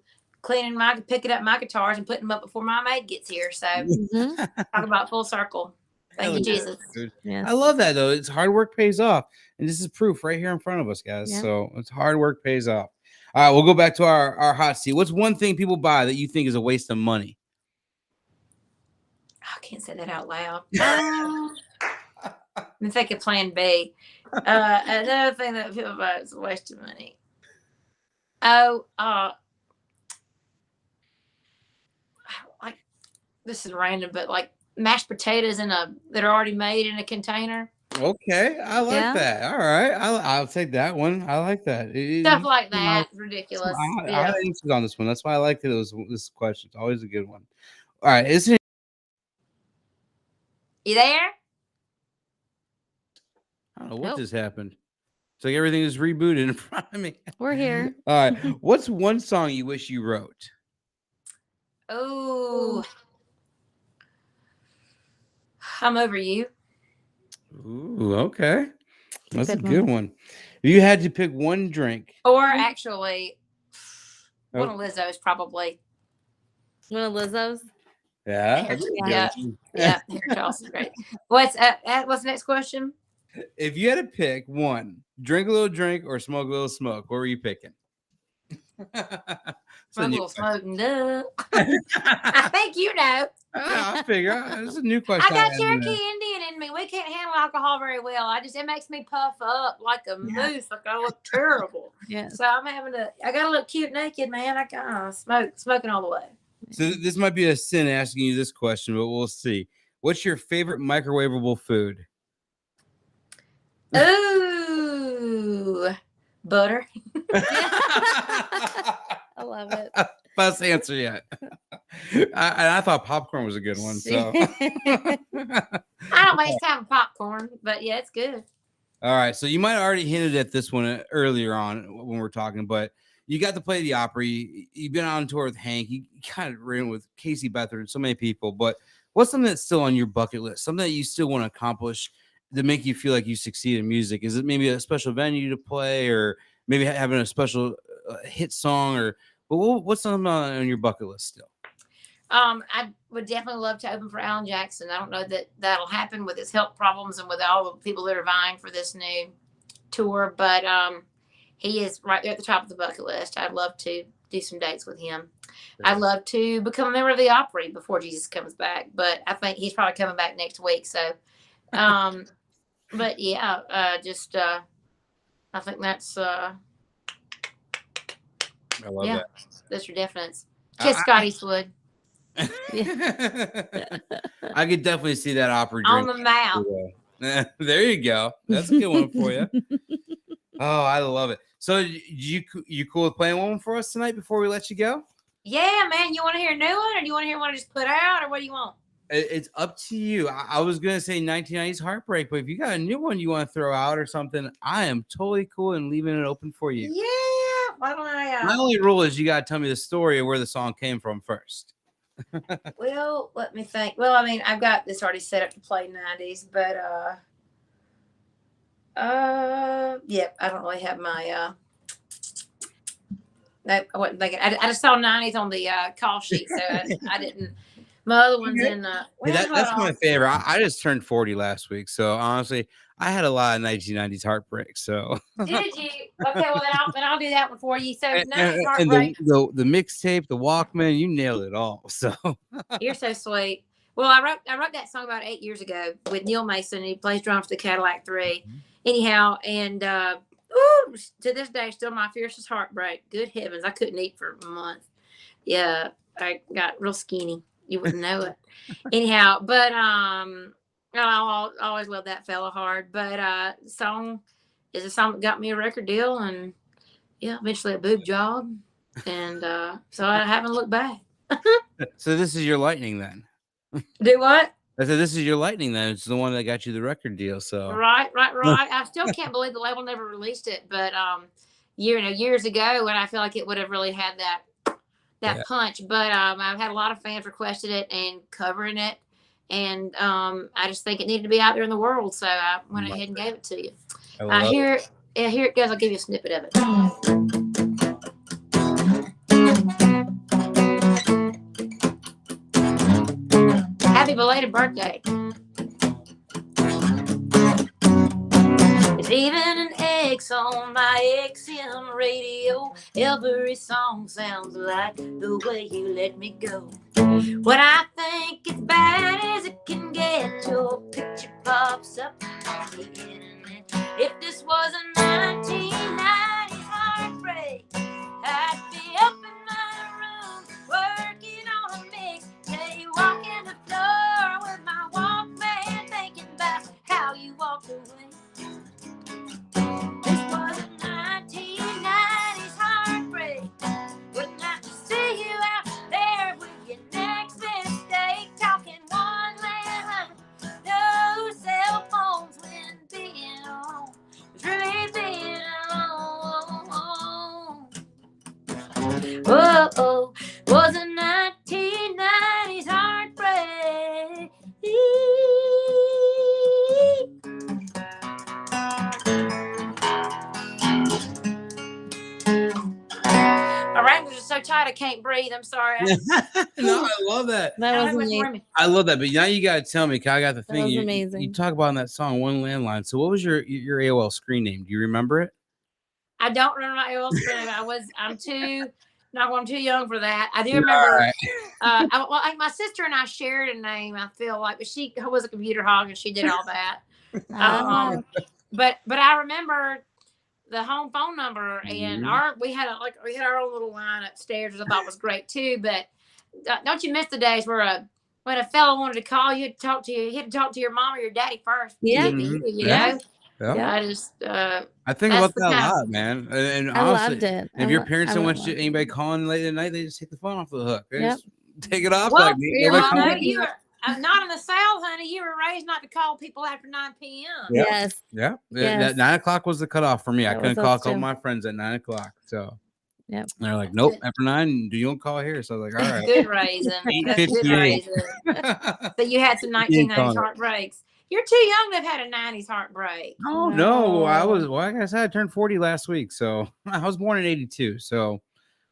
picking up my guitars and putting them up before my maid gets here. So Mhm. talk about full circle. Thank Hell you, yeah, Jesus. dude. Yes. I love that though. It's hard work pays off, and this is proof right here in front of us, guys. Yeah. So it's hard work pays off. All right, we'll go back to our hot seat. What's one thing people buy that you think is a waste of money? I can't say that out loud. Let me think of plan B. Another thing that people buy is a waste of money. Like this is random, but like mashed potatoes that are already made in a container. Okay, I like Yeah. that. All right, I'll take that one. I like that. Stuff like that. Ridiculous. I had answers on this one. That's why I liked it. This question. It's always a good one. All right, isn't it? You there? I don't know what Nope. just happened. It's like everything is rebooted in front of me. We're here. All right, what's one song you wish you wrote? Oh, I'm over you. Ooh, okay. That's a Good good one. If you had to pick one drink, Or actually, Oh. one of Lizzo's probably. One of Lizzo's. yeah, Yeah. that's a Yeah. good one. Yeah, Hair Charles is great. What's the next question? If you had to pick one, drink a little drink or smoke a little smoke, what were you picking? Smoke a little smoking, duh. I think you know. I figure it's a new I question. got had Cherokee there. Indian in me. We can't handle alcohol very well. It makes me puff up like a moose. Like I look terrible. Yes. So I gotta look cute naked, man. I got smoking all the way. So this might be a sin asking you this question, but we'll see. What's your favorite microwavable food? Ooh, butter. I love it. Best answer yet. I thought popcorn was a good one. So I don't waste time with popcorn, but yeah, it's good. all right. So you might have already hinted at this one earlier on when we're talking, but you got to play the Opry. You've been on tour with Hank. You kind of ran with Casey Beathard and so many people. But what's something that's still on your bucket list? Something that you still want to accomplish to make you feel like you succeed in music? Is it maybe a special venue to play, or maybe having a special hit song, or what's something on your bucket list still? I would definitely love to open for Alan Jackson. I don't know that that'll happen with his health problems and with all the people that are vying for this new tour, but he is right there at the top of the bucket list. I'd love to do some dates with him. I'd love to become a member of the Opry before Jesus comes back, but I think he's probably coming back next week. So, but yeah, I think that's I love yeah, that. that's your definites. Kiss Scott Eastwood I could definitely see that Opry on drink. the mouth. There you go. That's a good one for you. Oh, I love it. So you cool with playing one for us tonight before we let you go? Yeah, man. You want to hear a new one, or do you want to hear one I just put out, or what do you want? It's up to you. I was gonna say 1990s Heartbreak, but if you got a new one you want to throw out or something, I am totally cool and leaving it open for you. Yeah. Why don't I? My only rule is you gotta tell me the story of where the song came from first. Well, let me think. Well, I mean, I've got this already set up to play 90s, but yeah, I don't really have my I wasn't thinking. I just saw 90s on the call sheet, so I didn't. My other one's in. Well, That's my favorite. I just turned 40 last week, so honestly, I had a lot of 1990s heartbreak. So Did you? Okay, well then I'll do that one for you. So and 90s heartbreak. the mixtape, the Walkman, you nailed it all. So You're so sweet. Well, I wrote that song about 8 years ago with Neil Mason. He plays drums for the Cadillac 3. Anyhow, and to this day, still my fiercest heartbreak. Good heavens, I couldn't eat for a month. Yeah, I got real skinny. You wouldn't know it. Anyhow, but I always loved that fella hard. But song is a song that got me a record deal, and yeah, eventually a boob job, and so I haven't looked back. so this is your lightning then. Do what? I said this is your lightning then. It's the one that got you the record deal. So Right. I still can't believe the label never released it, but years ago when I feel like it would have really had that punch. But I've had a lot of fans requested it and covering it, and I just think it needed to be out there in the world, so I went ahead and gave it to you. Yeah, here it goes. I'll give you a snippet of it. Happy belated birthday. There's even an X on my XM radio. Every song sounds like the way you let me go. When I think it's bad as it can get, your picture pops up on the internet. If this was a 1990s heartbreak, I'd be up in my room working on a mix. Hey, walking the floor with my Walkman, thinking about how you walked away. This was a 1990s heartbreak. Wouldn't have to see you out there with your next mistake, talking one landline, no cell phones when being alone was really being alone. Whoa, was a 1990s heartbreak. My wranglers are so tight I can't breathe. I'm sorry. No, I love that. That was amazing. I love that. But now you got to tell me, 'cause I got the That thing. was You amazing. talk about in that song, One Landline. So what was your AOL screen name? Do you remember it? I don't remember my AOL screen. I'm too young for that. I do remember. My sister and I shared a name. I feel like, but she was a computer hog and she did all that. But I remember the home phone number, and we had our own little line upstairs, which I thought was great too. But don't you miss the days where when a fellow wanted to call, you had to talk to your mom or your daddy first. Yeah. You know. Yeah. I think about that a lot, man. And I honestly, loved it. if your parents don't want anybody calling late at night, they just take the phone off the hook. They Yep. just take it off. Well, Like I'm not in the South, honey. You were raised not to call people after 9 p.m. Yeah. Yes. Yeah. Yes. That 9 o'clock was the cutoff for me. I That couldn't was call a us couple of too. my friends at 9 o'clock. So Yep. they're like, nope, after 9, you don't call here. So I was like, all right. Good raising. That's good 8:58. raising. So you had some 1990s heartbreaks. You're too young to have had a 90s heartbreak. Oh no, like I said, I turned 40 last week. So I was born in 82. So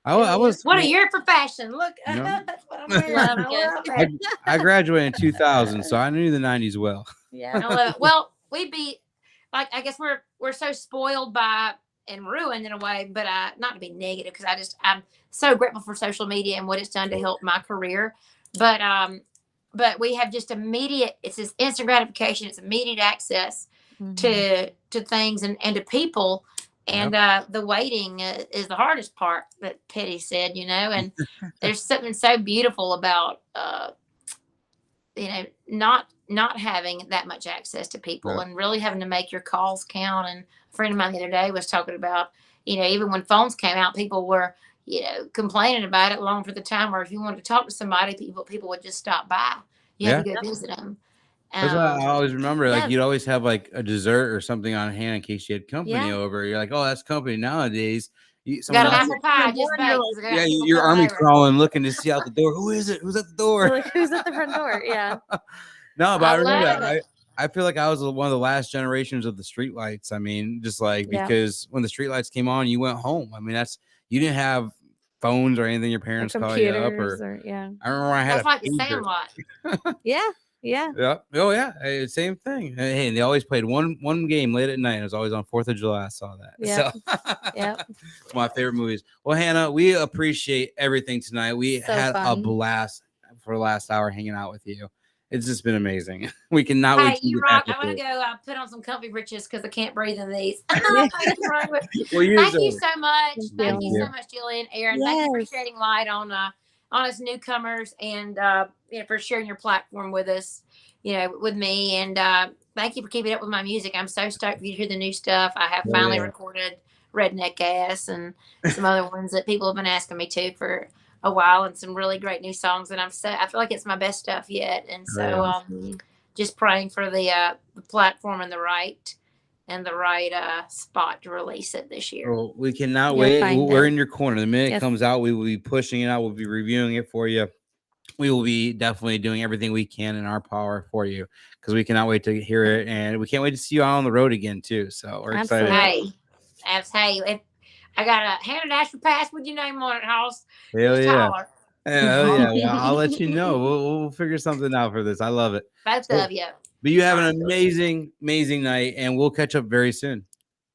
I was What a year for fashion. Look, No. that's what I'm wearing. I love it. I graduated in 2000, so I knew the 90s well. Yeah. I love it. Well, I guess we're so spoiled by and ruined in a way, but not to be negative, because I'm so grateful for social media and what it's done to help my career. But we have just it's this instant gratification. It's immediate access to things and to people. And the waiting is the hardest part, that Petty said, and there's something so beautiful about, not having that much access to people and really having to make your calls count. And a friend of mine the other day was talking about, even when phones came out, people were, complaining about it long for the time where if you wanted to talk to somebody, people would just stop by. You had to go visit them. That's what I always remember. Like you'd always have like a dessert or something on hand in case you had company over. You're like, oh, that's company nowadays. Got an apple pie, just baked. Your army crawling, looking to see out the door. Who is it? Who's at the door? Like, who's at the front door? Yeah. No, but I remember that. I feel like I was one of the last generations of the streetlights. I mean, just like because when the streetlights came on, you went home. I mean, you didn't have phones or anything. Your parents call you up, or I remember when I had that's like the Sandlot. Yeah. Oh yeah. Same thing. Hey, and they always played one game late at night. It was always on 4th of July. I saw that. Yeah. So, it's my favorite movies. Well, Hannah, we appreciate everything tonight. We had a blast for the last hour hanging out with you. It's just been amazing. We cannot wait. Hey, you rock. I'm gonna go put on some comfy breeches because I can't breathe in these. Thank you so much. Thank you so much, Julie and Aaron. Thank you for shedding light on us newcomers, and for sharing your platform with us, with me. And thank you for keeping up with my music. I'm so stoked for you to hear the new stuff. I have finally recorded Redneck Ass and some other ones that people have been asking me to for a while, and some really great new songs. And I feel like it's my best stuff yet. And so just praying for the platform and the right spot to release it this year. Well, we cannot wait. We're in your corner. The minute it comes out, we will be pushing it out. We'll be reviewing it for you. We will be definitely doing everything we can in our power for you, because we cannot wait to hear it, and we can't wait to see you out on the road again too. So we're excited. Hey, Hey, if I got a Hannah Dasher pass with your name on it, Hoss. Hell Just yeah. holler. Hell yeah. Well, I'll let you know. We'll figure something out for this. I love it. Both of you. But you have an amazing, amazing night, and we'll catch up very soon.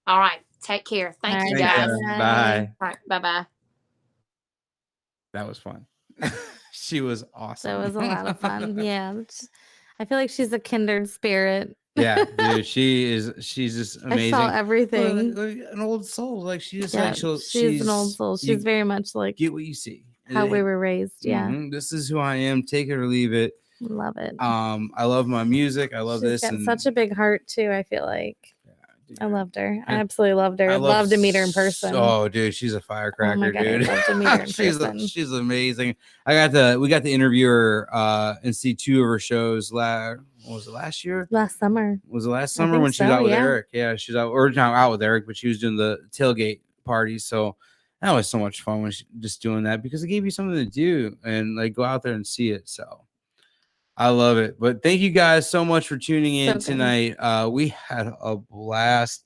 All right. Take care. Thank you, Thanks, guys. Hannah. Bye. All right. Bye-bye. That was fun. She was awesome. That was a lot of fun. Yeah. I feel like she's a kindred spirit. Yeah, dude, she's just amazing. I saw everything. Like an old soul. Like she just Yeah, like she's an old soul. She's very much like get what you see. how we were raised. Yeah. This is who I am. Take it or leave it. Love it. I love my music. I love She's this. got such a big heart too, I feel like. Dude. I loved her. I absolutely loved her. I'd love to meet her in person. Oh, dude, she's a firecracker, oh my God, dude. I'd love to meet her in person. She's amazing. We got to interview her and see 2 of her shows. What was it, last year? Last summer. Was it last summer when she was out with Eric? Yeah, she's out with Eric, but she was doing the tailgate party. So that was so much fun when just doing that because it gave you something to do and like go out there and see it. So I love it. But thank you guys so much for tuning in tonight. We had a blast.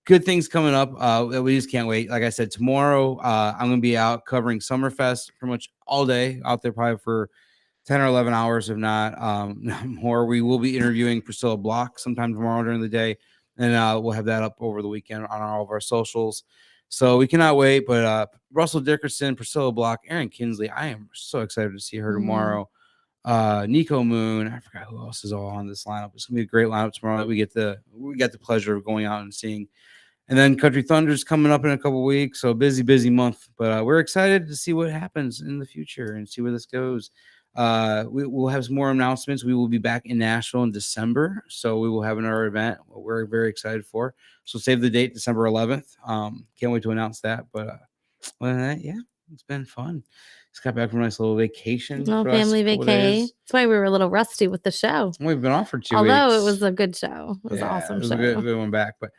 Good things coming up. We just can't wait. Like I said, tomorrow I'm going to be out covering Summerfest pretty much all day out there, probably for 10 or 11 hours, if not more. We will be interviewing Priscilla Block sometime tomorrow during the day, and we'll have that up over the weekend on all of our socials. So we cannot wait. But Russell Dickerson, Priscilla Block, Aaron Kinsley, I am so excited to see her tomorrow. Nico Moon, I forgot who else is all on this lineup. It's gonna be a great lineup tomorrow that we got the pleasure of going out and seeing. And then Country Thunder's coming up in a couple weeks, so busy month. But we're excited to see what happens in the future and see where this goes. We'll have some more announcements. We will be back in Nashville in December, so we will have another event we're very excited for. So save the date, December 11th. Can't wait to announce that. But other than that, yeah, it's been fun. Just got back from a nice little vacation. Family vacay. That's why we were a little rusty with the show. We've been off for 2 weeks. Although it was a good show. It was an awesome show. It was a good one back. But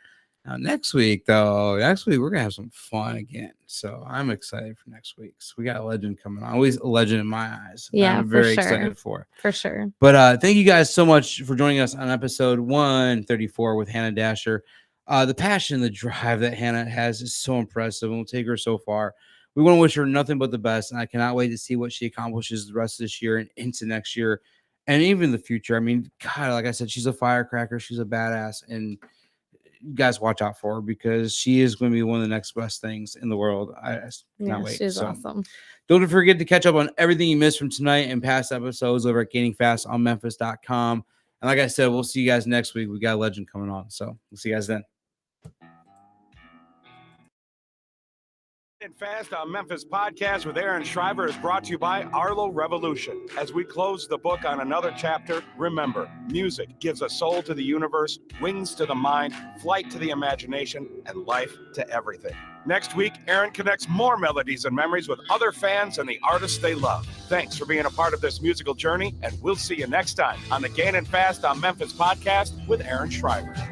next week, we're going to have some fun again. So I'm excited for next week. So we got a legend coming on. Always a legend in my eyes. Yeah, I'm very excited for. For sure. But thank you guys so much for joining us on episode 134 with Hannah Dasher. The passion, the drive that Hannah has is so impressive and will take her so far. We want to wish her nothing but the best, and I cannot wait to see what she accomplishes the rest of this year and into next year and even the future. I mean, God, like I said, she's a firecracker. She's a badass, and you guys watch out for her because she is going to be one of the next best things in the world. I cannot wait. She's awesome. Don't forget to catch up on everything you missed from tonight and past episodes over at Gainin Fast on Memphis.com. And like I said, we'll see you guys next week. We got a legend coming on, so we'll see you guys then. Fast on Memphis podcast with Aaron Shriver is brought to you by Arlo Revolution. As we close the book on another chapter, remember, music gives a soul to the universe, wings to the mind, flight to the imagination, and life to everything. Next week, Aaron connects more melodies and memories with other fans and the artists they love. Thanks for being a part of this musical journey, and we'll see you next time on the Gainin Fast on Memphis podcast with Aaron Shriver.